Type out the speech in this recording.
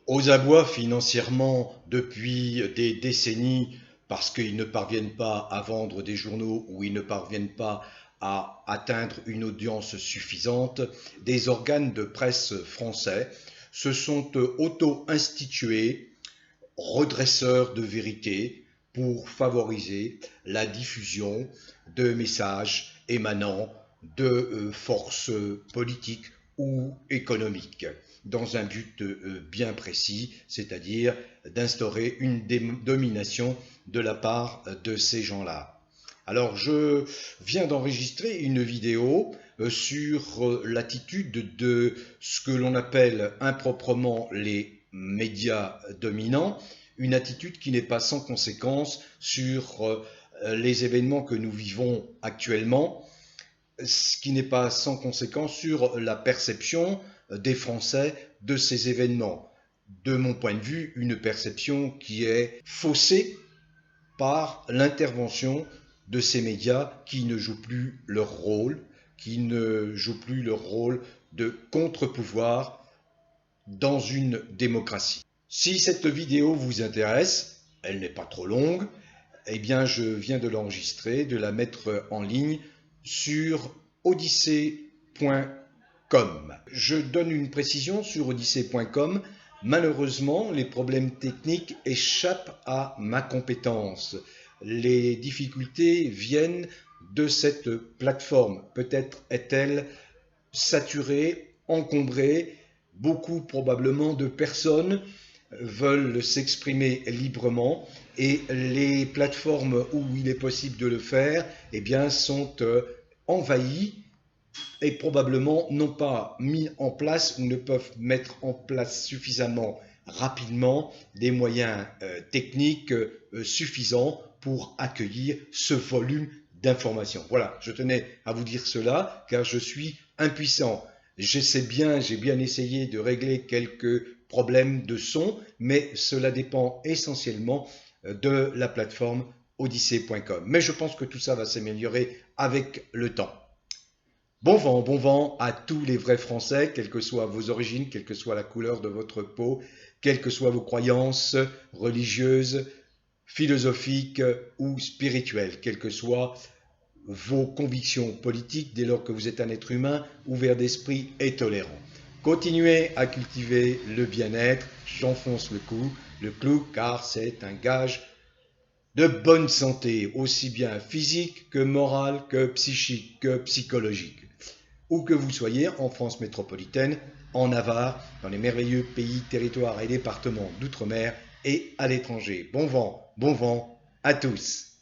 Aux abois financièrement depuis des décennies parce qu'ils ne parviennent pas à vendre des journaux ou ils ne parviennent pas à atteindre une audience suffisante, des organes de presse français se sont auto-institués redresseurs de vérité pour favoriser la diffusion de messages émanant de forces politiques ou économiques dans un but bien précis, c'est-à-dire d'instaurer une domination de la part de ces gens-là. Alors, je viens d'enregistrer une vidéo sur l'attitude de ce que l'on appelle improprement les médias dominants, une attitude qui n'est pas sans conséquence sur les événements que nous vivons actuellement, ce qui n'est pas sans conséquence sur la perception des Français de ces événements. De mon point de vue, une perception qui est faussée par l'intervention de ces médias qui ne jouent plus leur rôle, qui ne jouent plus leur rôle de contre-pouvoir dans une démocratie. Si cette vidéo vous intéresse, elle n'est pas trop longue, eh bien je viens de l'enregistrer, de la mettre en ligne sur odyssée.com. Je donne une précision sur odyssée.com. Malheureusement, les problèmes techniques échappent à ma compétence. Les difficultés viennent de cette plateforme. Peut-être est-elle saturée, encombrée. Beaucoup probablement de personnes veulent s'exprimer librement et les plateformes où il est possible de le faire eh bien, sont envahies et probablement n'ont pas mis en place ou ne peuvent mettre en place suffisamment rapidement des moyens techniques suffisants pour accueillir ce volume d'informations. Voilà, je tenais à vous dire cela car je suis impuissant. Je sais bien, j'ai bien essayé de régler quelques problèmes de son, mais cela dépend essentiellement de la plateforme odyssée.com. Mais je pense que tout ça va s'améliorer avec le temps. Bon vent à tous les vrais Français, quelles que soient vos origines, quelle que soit la couleur de votre peau, quelles que soient vos croyances religieuses, philosophiques ou spirituelles, quelles que soient vos convictions politiques dès lors que vous êtes un être humain ouvert d'esprit et tolérant. Continuez à cultiver le bien-être, j'enfonce le clou, car c'est un gage de bonne santé, aussi bien physique que morale, que psychique, que psychologique. Où que vous soyez, en France métropolitaine, en Navarre, dans les merveilleux pays, territoires et départements d'outre-mer et à l'étranger. Bon vent à tous.